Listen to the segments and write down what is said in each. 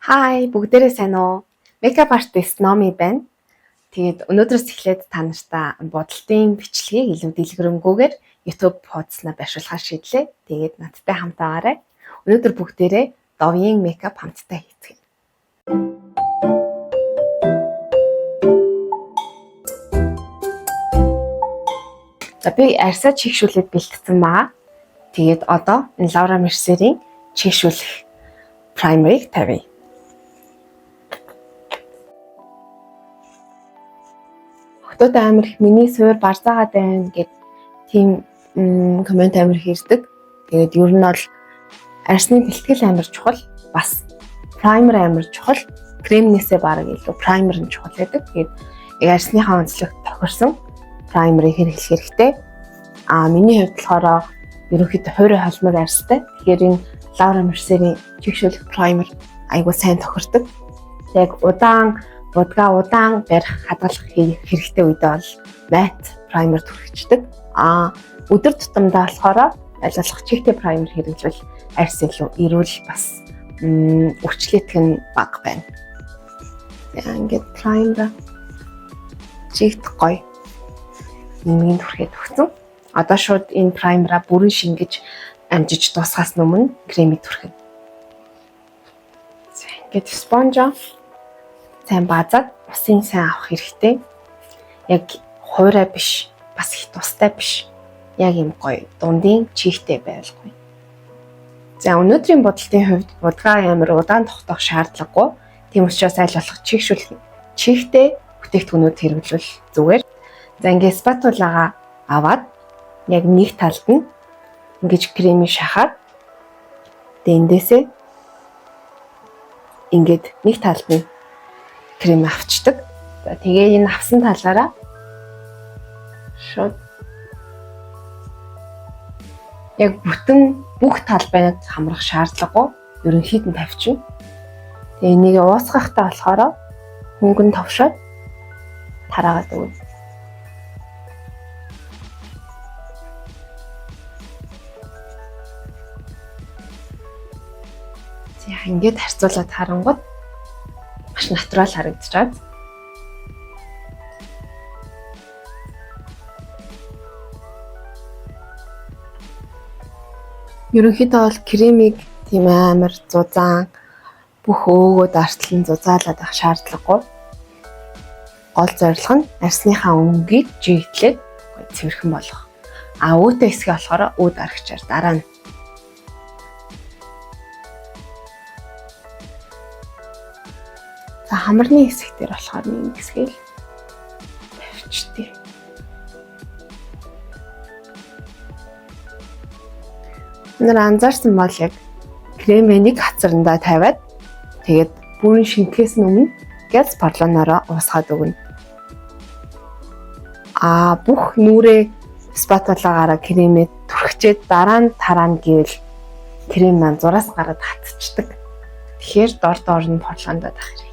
Hi, бүгдээрээ сайн уу? Makeup artist Nomi байна. Тэгээд өнөөдрөөс эхлээд та нартай бодолтын бичлэгийг илүү дэлгэрэнгүйгээр YouTube хуудаснаа байршуулахаар шийдлээ. Тэгээд надтай хамт байгаарай. Өнөөдөр бүгдээрээ Dove-ийн makeup хамтдаа хийцгээе. За би арьсаа чийгшүүлээд бэлтгэсэн байгаа. Тэгээд одоо энэ Laura Mercier-ийн чийгшүүлэх primer-ыг тавья. Хотод амар их миний суур барзаагаад байна гэд тийм комент амар их ирдэг. Тэгээд ер нь бол арьсны бэлтгэл амар чухал, бас primer амар чухал, кремнээсээ бараг илүү primer нь чухал гэдэг. Тэгээд яг арьсныхаа онцлогт тохирсон primer-ыг хэрэглэх хэрэгтэй. Миний хувьд болохоор ерөнхийдөө хуурай холмог арьстай. Тэгэхээр энэ Laura Mercier-ийн чийгшүүлэх primer айгуу сайн тохирдог. Яг удаан барих хадгалах хэрэгтэй үедээ бол matte primer түрхэгчдэг. Өдөр тутамдаа болохоор аль болох чигтэй primer хэрэглэвэл арьс илүү эрүүл бас өвчлөлт нь бага байна. Ингээд primer чигт гоё нэмийн түрхээд өгсөн. Одоо шууд энэ primer-а бүрэн шингэж амжиж дуусгаас өмнө кремийг түрхэнэ. Ингээд спонжоо сайн базаад усын сайн авах хэрэгтэй. Яг хуурай биш, бас их тустай биш. Яг юм гоё дундын чигтэй байлгүй. За өнөөдрийн бодолтын хувьд будгаа амар удаан тогтоох шаардлагагүй. Тийм учраас аль болох чигтэй бүтээгдэхүүнүүд хэрэглэвэл зүгээр. За ингээд спатулагаа аваад яг нэг талд нь ингэж кремийг шахаад эндээсээ ингээд нэг талд нь крем авчдаг. За тэгээ энэ авсан талаараа шууд яг бүх талбайг хамрах шаардлагагүй. Ерөнхийд нь тавьчихна. Тэгээ энийг уусгахтаа болохоор хөнгөн товшоод тараагаад өгнө. За ингээд харьцуулаад харангууд маш натурал харагдчихад. Ерөнхийдөө бол кремийг тийм амар зузаан бүх өөгөө дартлан зузаалаад авах шаардлагагүй. Гол зорилго нь арьсныхаа өнгийг жиглээд цэвэрхэн болгох. Өөдөө хэсгээ болохоор өөд арагчаар дараа нь хамарны хэсэг дээр болохоор нэг хэсгээл тавьчихдээ. Өнөр анзаарсан бол яг кремээ нэг хацрандаа тавиад тэгээд бүрэн шинтгэхээс өмнө газ парлоноороо уусгаад өгнө. Бүх нүрээ спатулагаараа кремээ түрхчээд дараа нь тараана гэвэл крем маань зураас гараад хатчихдаг. Тэгэхээр дор нь парлондоод ах хэрэгтэй.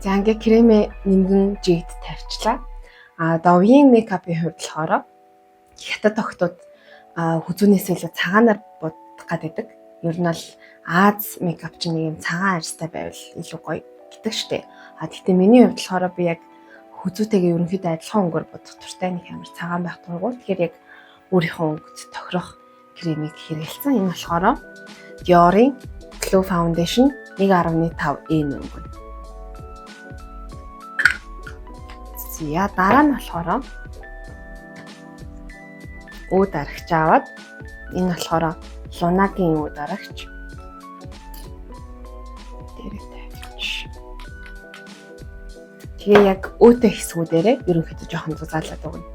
За ингээд кремээ нингэн жигд тавьчлаа. Dove-ийн makeup-ийн хувьд болохоор хятад охтууд хүзүүнээс илүү цагаанаар будах гэдэг. Ер нь бол Аз makeup чинь нэг юм цагаан арьстай байвал илүү гоё гэдэг штеп. Гэхдээ миний хувьд болохоор би яг хүзүүтэйгээ ерөнхийдөө адилхан өнгөөр будах туртай, нэг амар цагаан байх дурггүй. Тэгэхээр яг өөрийнхөө өнгөд тохирох кремийг хэрэглэсэн. Энэ болохоор Dior-ийн Glow Foundation 1.5N өнгө. За дараа нь болохоор өөд арагч аваад энэ болохоор Luna-гийн өөд арагч дээрээ тавьчих. Тэгээ яг өөдөө хэсгүүдээрээ ерөнхийдөө жоохон зузаалаад өгнө.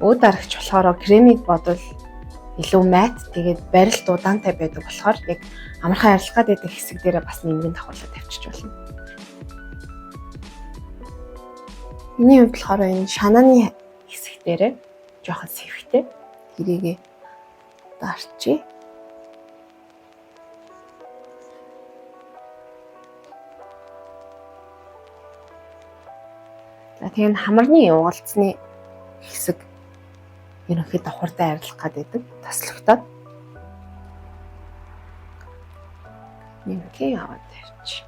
Өөд арагч болохоор кремийг бодвол илүү matte, тэгээд барилт удаантай байдаг болохоор яг амархан арилгах гэдэг хэсэг дээрээ бас нэмгэн давхарлаад тавьчих болно. Миний хувьд болохоор энэ шанааны хэсэг дээрээ жоохон сэвхтэй тэрийгээ дарчи. За тэгээд хамарны уулзсны хэсэг ерөнхийдөө хурдан арилах гэдэг таслагдаад нэмгээ аваад тавьчих.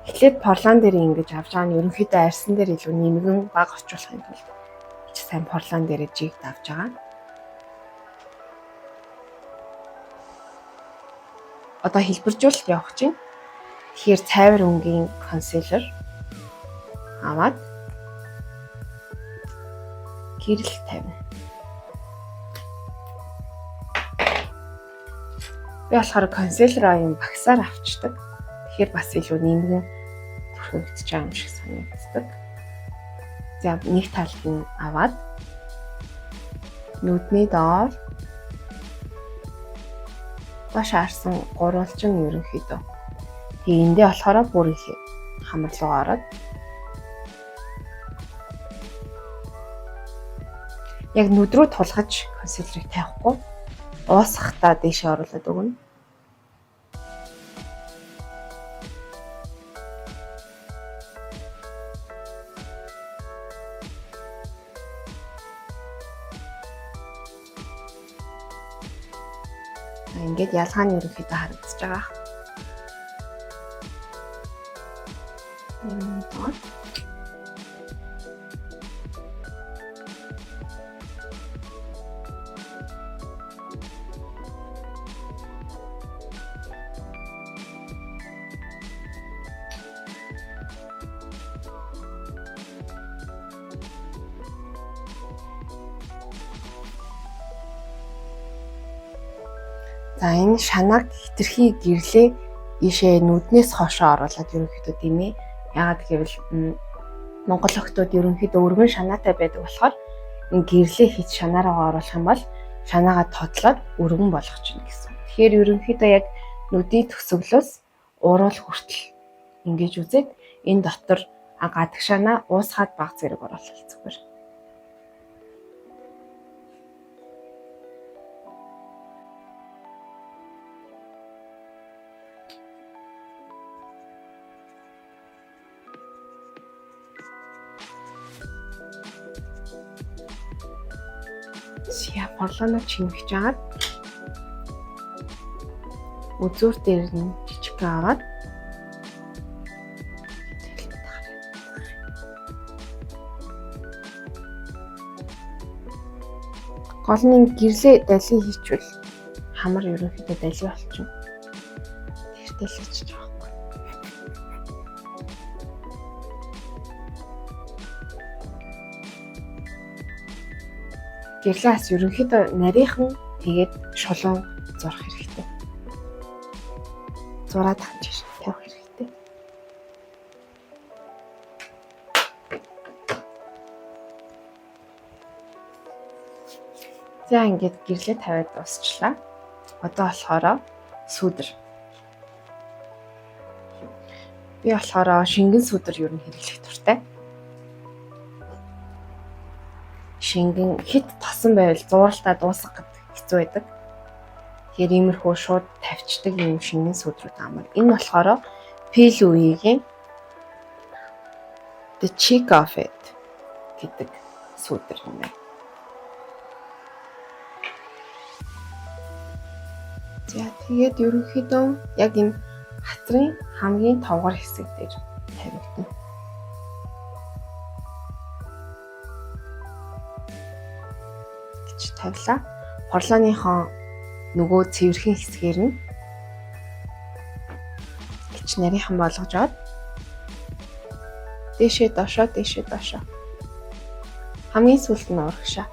Эхлээд порлан дээр ингэж авч байгаа нь ерөнхийдөө арьсан дээр илүү нэмгэн баг орчуулахын тулд ч сайн порлан дээр жиг давж байгаа. Одоо хэлбэржүүлэлт явах чинь. Тэгэхээр цайвар өнгийн консилер аваад гэрэл тавина. Би болохоор консилераа юм багсаар авчдаг. Тэгэхээр бас илүү нэмгэн төрхөгдөж байгаа юм шиг санагддаг. За нэг талд нь аваад нүдний доор баш арсан гурвалжин ерөнхийдөө. Тэгээ эндээ болохоор бүр их хамарлуугаа ороод яг нүд рүү тулгаж консилерыг тавихгүй уусгахтаа дээшээ оруулаад өгнө. Ингээд ялгаа нь ерөнхийдөө харагдаж байгаа. За энэ шанааг хитрхи гэрлээ ийшээ нүднээс хойшоо оруулаад ерөнхийдөө димээ. Яагаад гэвэл Монгол охтууд ерөнхийдөө өргөн шанаатай байдаг болохоор энэ гэрлээ хит шанаараа оруулах юм бол шанаагаа тодлоод өргөн болгох чинь гэсэн. Тэгэхээр ерөнхийдөө яг нүдийн төсөглөөс уруул хүртэл ингэж үзээд энэ дотор гадаг шанаа уусгаад баг зэрэг оруулах зүгээр. Яа порлоно чимгэж агаад үзүүр дээр нь жижиг аваад гол нь гэрлээ дали хийчихвэл хамар ерөнхийдөө дали болчихно. Тэр даличж байгаа. Гэрлээс ерөнхийдөө нарийнхан тэгээд шулуун зурх хэрэгтэй. Зураад ханчиж тавих хэрэгтэй. За ингээд гэрлээ тавиад дуусчлаа. Одоо болохоор сүдэр. Би болохоор шингэн сүдэр ер нь хэрэглэх дуртай. Шингэн хит тасан байвал зууралтаа дуусгах гэдэг хэцүү байдаг. Тэгэхээр иймэрхүү шууд тавьчдаг юм шингэн сүдрүүд амар. Энэ болохоор Peel Louis-ийн The Cheek of It гэдэг сүдэр юм байна. За тэгээд ерөнхийдөө яг энэ хацрын хамгийн товгор хэсэг дээр тавигдана. Тавилаа. Порлооныхон нөгөө цэвэрхэн хэсгээр нь гिच нарийнхан болгож аваад дээшээ доошоо хамгийн сүүлд нь урагшаа.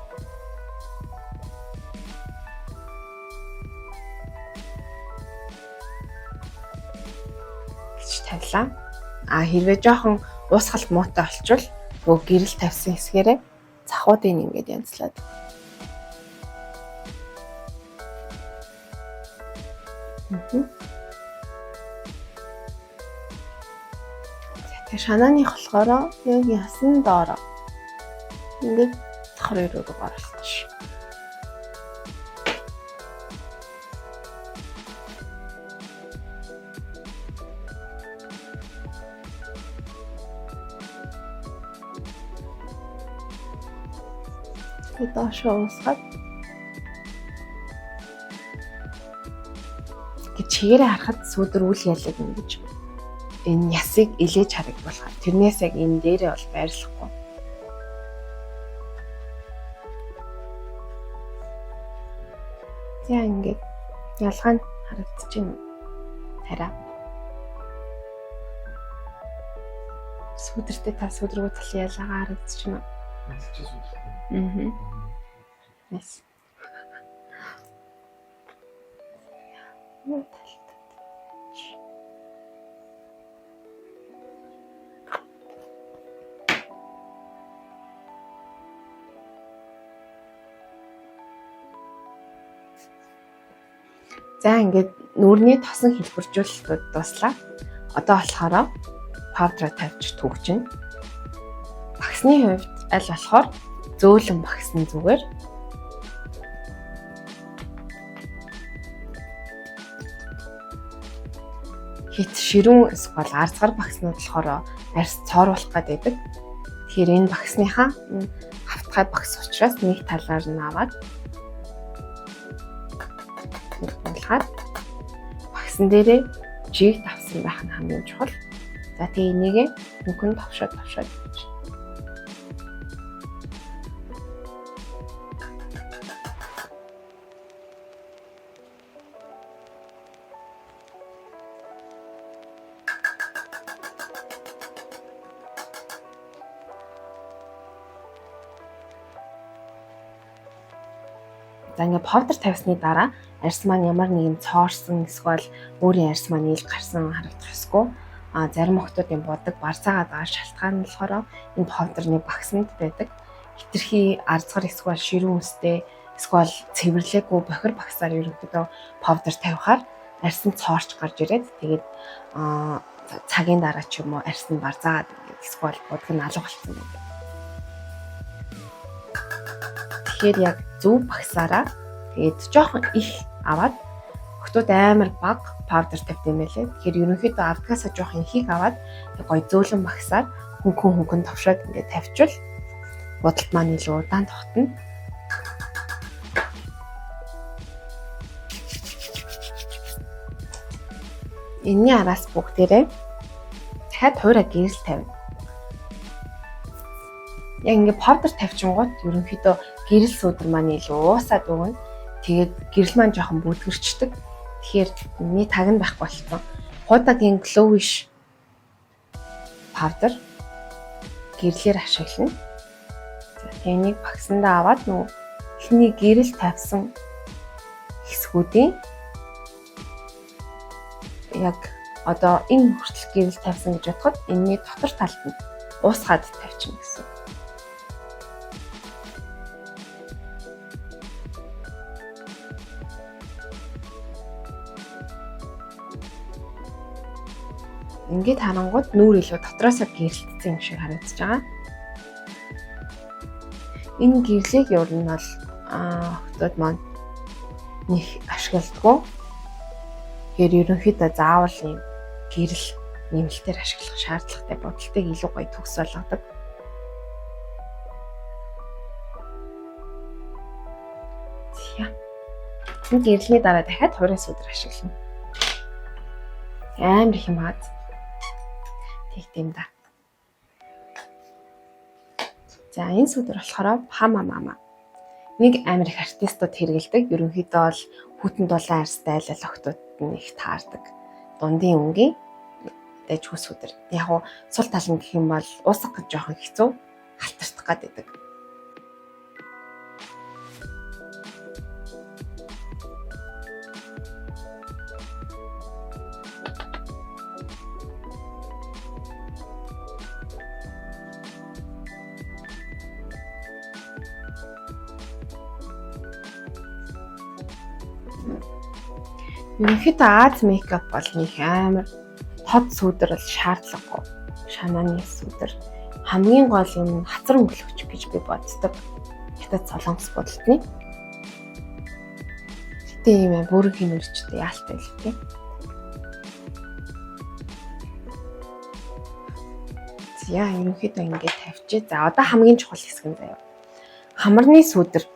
Гिच тавилаа. Хэрвээ жоохон уусгалт муутай болчвол нөгөө гэрэл тавьсан хэсгээрээ цахуудыг ингээд янзлаад Тэгээ шанааных болохоор яг ясан доороо ингээд давхар руу оруулчих. Тэгээд доошоо уусгаад гэж чигээрээ харахад сүүдэр үл ялэг ингэж энэ ясыг илээж харагдуулахаар тэрнээс яг энэ дээрээ бол байрлахгүй. За ингээд ялгаа нь харагдаж байна. Тараа. Сүүдэртэй та сүүдэргүй талын ялгаа харагдаж байна. Yes. За ингээд нүрний тосон хэлбэржүүлэлтүүд дуслаа. Одоо болохоор павдра тавьж түгжин. Багсны хувьд аль болохоор зөөлөн багсны зүгээр хит ширүүн эсвэл арзгар багснууд болохоор арьс цооруулах гэдэг. Тэгэхээр энэ багсныхаа хавтгай багс учраас нэг талаар нь аваад болгоод багсан дээрээ жиг тавсан байх нь хамгийн чухал. За тэгээ энийг мөнгөнд товшоод за ингээд повдер тавьсны дараа арьс маань ямар нэгэн цоорсон эсвэл өөрийн арьс маань ил гарсан харагдах ёсгүй. Зарим охтуудын бодог барцаагаад байгаа шалтгаан нь болохоор энэ повдерны багсанд байдаг. Хитрхи арзгар эсвэл ширүүн үстэй эсвэл цэвэрлээгүй бохир багсаар ерөнхийдөө повдер тавихаар арьс нь цоорч гарч ирээд тэгээд цагийн дараа ч юм уу арьс нь барзаагаад эсвэл бодог нь алга болсон байдаг. Тэгэхээр яг зөв багсаараа тэгээд жоохон их аваад охтууд амар баг павдер тавьд юм байлээ. Тэгэхээр ерөнхийдөө авдгаасаа жоохон ихийг аваад гоё зөөлөн багсаар хөнгөн товшоод ингээд тавьчвал бодолт маань илүү удаан тогтно. Энэний араас бүгдээрээ дахиад хуурай гэрэл тавина. Яг ингээд павдер тавьчингууд ерөнхийдөө гэрэл сүүдэр маань илүү уусаад өгнө. Тэгээд гэрэл маань жоохон бүдгэрчдэг. Тэгэхээр миний таг нь байхгүй болсон. Худагийн Glowish павдер гэрлэр ашиглана. За энийг багсандаа аваад нөгөө эхний гэрэл тавьсан хэсгүүдийн яг одоо энэ хүртэл гэрэл тавьсан гэж бодоход энэний дотор талд нь уусгаад тавьчихна гэсэн. Ингээд харангууд нүүр илүү дотроосоо гэрэлтсэн юм шиг харагдаж байгаа. Энэ гэрлийг ер нь бол охтууд маань нэг ашигладаг. Тэгэхээр ерөнхийдөө заавал юм гэрэл нэмэлтээр ашиглах шаардлагатай бодолтыг илүү гоё төгс болгодог. Энэ гэрлийн дараа дахиад хуурай сүүдэр ашиглана. Амар их юм аа. Тэгт юм да. За энэ сүүдэр болохоор Pama Mama. Нэг амар их артистууд хэрэгэлдэг. Ерөнхийдөө бол хүйтэн дулаан арьстай айлал охтууд нь их таардаг. Дундын өнгийн дэжгүй сүүдэр. Яг уу сул тал нь гэх юм бол уусах гэж жоохон хэцүү, халтартах гэдэг. Ерөнхийдөө Аз мейкап бол нэг амар тод сүүдэр бол шаардлагагүй. Шанааны сүүдэр хамгийн гол юм хацар өнгөлөгч гэж би боддог. Хятад солонгос бодолтны. Гэтэ юм бүрэг хэмэрчтэй яалтай л тийм. За ерөнхийдөө ингэж тавьчих. За одоо хамгийн чухал хэсэг нь заяа. Хамрны сүдэр.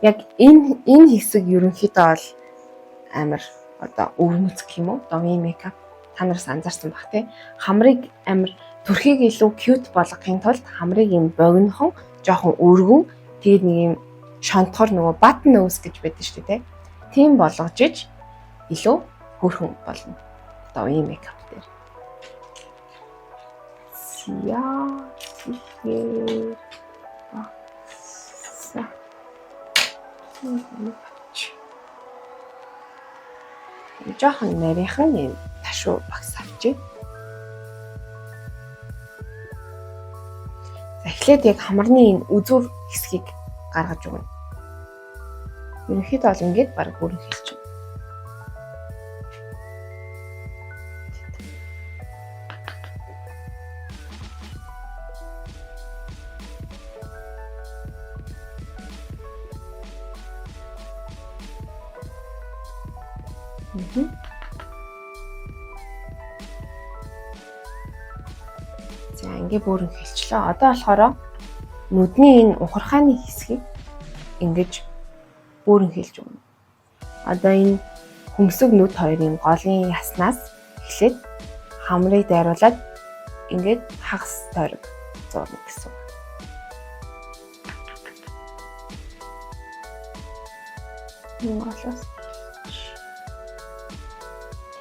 Яг энэ хэсэг ерөнхийдөө бол амар одоо өвөрмөц гэх юм уу? Домын мейкап та нараас анзаарсан баг тий. Хамрыг амар төрхийг илүү cute болгохын тулд хамрыг юм богинохон, жоохон өргөн, тэгээд нэг юм шонтхор нөгөө button nose гэж байдаг шүү дээ тий. Тийм болгож иж илүү хөөрхөн болно. Одоо ийм мейкап дээр. Яа. Жохон нарийнхан юм ташуу багс авчи. За эхлээд яг хамрны энэ үзүүр хэсгийг гаргаж өгнө. Ерөнхийдөө бол ингэж баг бүрэн хэлж байна. За ингээ бүрэн хэлчлээ. Одоо болохоор нүдний энэ ухархааны хэсгийг ингэж бүрэн хэлж өгнө. Одоо энэ хөмсөг нүд хоёрын голын яснаас эхлээд хамрыг дайруулад ингээд хагас тойрог зурна гэсэн. Монголоос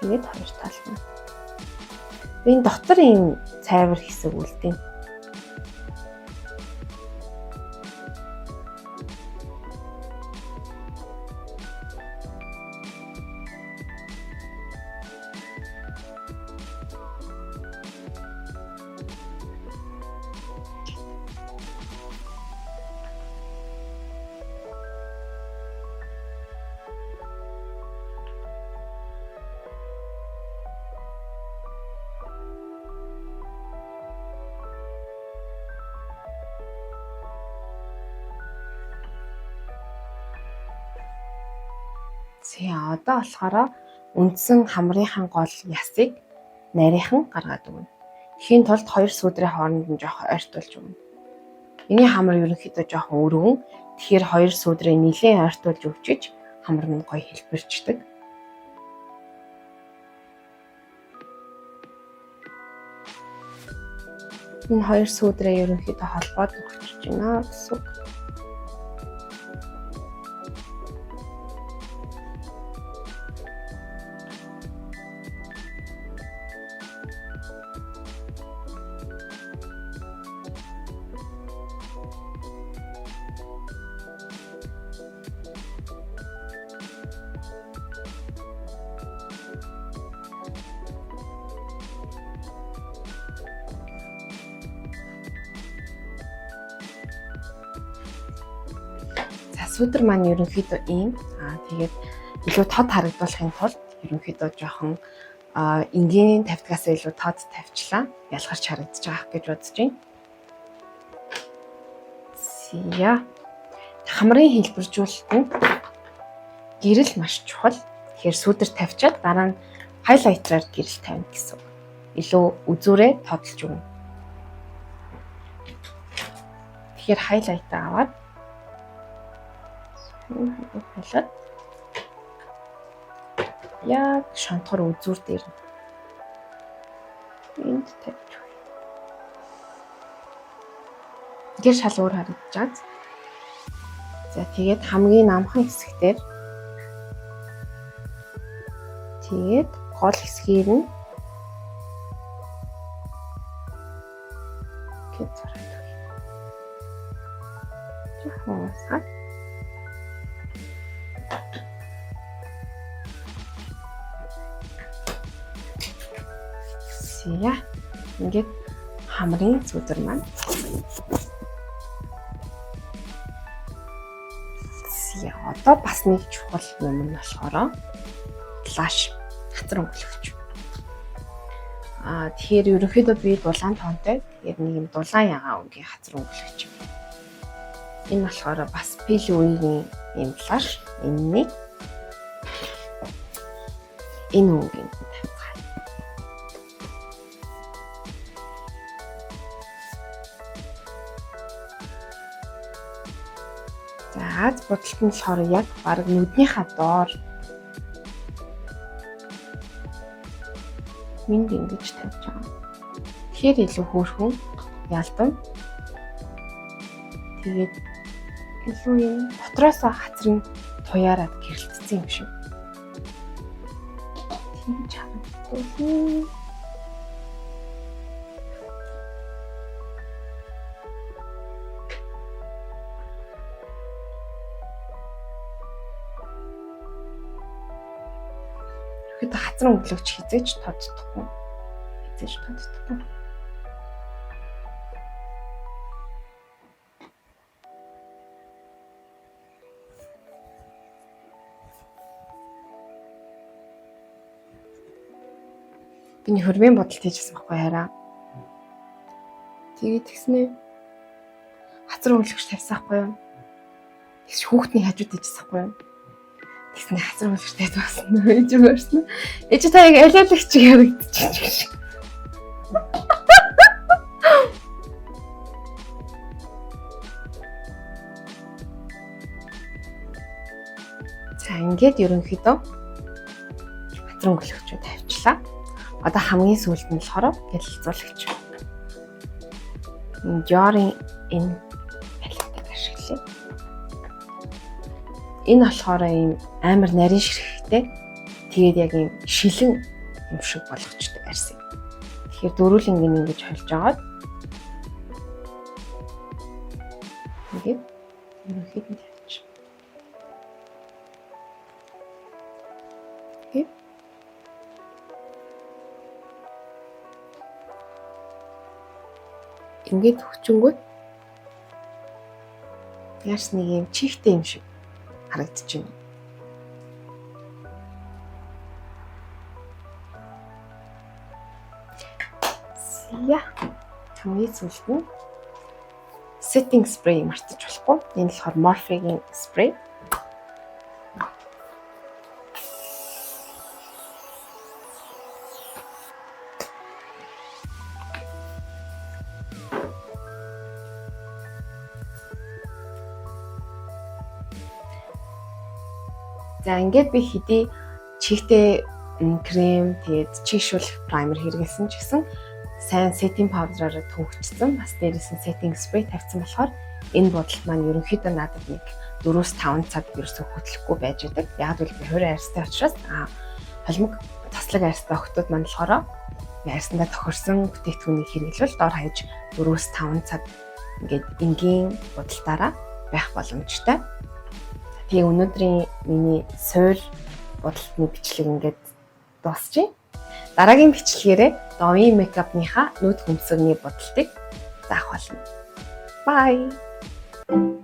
тэгээд хоёр тална. Энэ дотор ийм цайвар хэсэг үлдэн. За одоо болохоор үндсэн хамрынхан гол ясыг нарийнхан гаргаад өгнө. Тэхийн тулд хоёр сүдрийн хооронд нь жоох ойртуулж өгнө. Миний хамар ерөнхийдөө жоохон өргөн. Тэгэхээр хоёр сүдрийг нэлээд ойртуулж өгчиж хамар нь гоё хэлбэрчдэг. Энэ хоёр сүдрээ ерөнхийдөө холбоод өгч байна гэсэн үг. Сүдэр маань ерөнхийдөө ийм. Тэгээд илүү тод харагдуулахын тулд ерөнхийдөө жоохон энгийн тавьдгаас илүү тод тавьчлаа. Ялгарч харагдаж байгаа гэж бодож байна. Зя. Хамрын хэлбэржүүлэлт нь гэрэл маш чухал. Тэгэхээр сүдэр тавьчаад дараа нь хайлайтраар гэрэл тавина гэсэн үг. Илүү үзүүрээ тодолж өгнө. Тэгэхээр хайлайтаа аваад хэлээд яг шонтхор үзүүр дээр энд тавьж байна. Гэр шалгуур харагдаж. За тэгээд хамгийн намхан хэсгээр тэгээд гол хэсгээр нь гэж зураад байна. Жохоосаа яа. Ингээд хамрын сүдэр маань. Яа, одоо бас нэг чухал юм нь болохоор лаш хатар өнгөлөгч. Тэгэхээр ерөнхийдөө би дулаан тоонтой. Тэгээд нэг юм дулаан ягаан өнгийн хатар өнгөлөгч. Энэ болохоор бас пил үеийн юм лаш. Энэ өнгийн Аз бодолт нь болохоор яг баг нүднийхаа доор минь ингэж тавьж байгаа. Тэгэхээр илүү хөөрхөн ялдам. Тэгээд илүү юм дотроос хацар нь туяараад гэрэлтсэн юм шиг. Тийм чанартай. Хэд хацар өнгөлөгч хизээж тоддохгүй. Биний хөрвийн бодолт хийжсэн байхгүй хараа. Тэгээд тэгснээ хацар өнгөлөгч тавьсан байхгүй юу? Тэгс хүүхдний хажууд хийжсэн байхгүй юу? Тэгснээ хацар өнгөлөгч тавьсан ээж өгөрсөн. Ээж та яг алиалагч ярагдчих. За ингээд ерөнхийдөө хацар өнгөлөгчөө тавьчлаа. Одоо хамгийн сүүлд нь болохоор гялалзуулагч. Жорын энэ палетыг ашиглая. Энэ болохоор ийм амар нарийн ширхэгтэй. Тэгээд яг ийм шилэн юм шиг болгочтой арьс юм. Тэгэхээр дөрүүлэнгийн ингэж холж агаад ингээд ерөнхийдөө тавьчих. Ингээд хүчингүүд яарс нэг юм чихтэй юм шиг харагдаж байна. Яа. Хамгийн сүүлд нь setting spray мартаж болохгүй. Энэ болохоор Morphe-гийн spray. За ингээд би хэдий чихтэй крем тэгээд чих шүүлэх праймер хэрэглэсэн ч гэсэн сайн setting powder-аар төвөгчсөн. Бас дээрээс нь setting spray тавьсан болохоор энэ бодолт маань ерөнхийдөө надад нэг 4-5 цаг ерөөсөө хөтлөхгүй байж байдаг. Яг л би хуурай арьстай учраас холимог таслаг арьстай охтууд маань болохоор арьсандаа тохирсон бүтээгдэхүүнийг хэрэглэвэл дор хаяж 4-5 цаг ингээд энгийн бодолтаараа байх боломжтой. Тэгээ өнөөдрийн миний суур бодолтны бичлэг ингээд дуусчих. Дараагийн бичлэгээрээ Dove Makeup-ныхаа нүд хөмсгөний бодолтыг заах болно. Bye.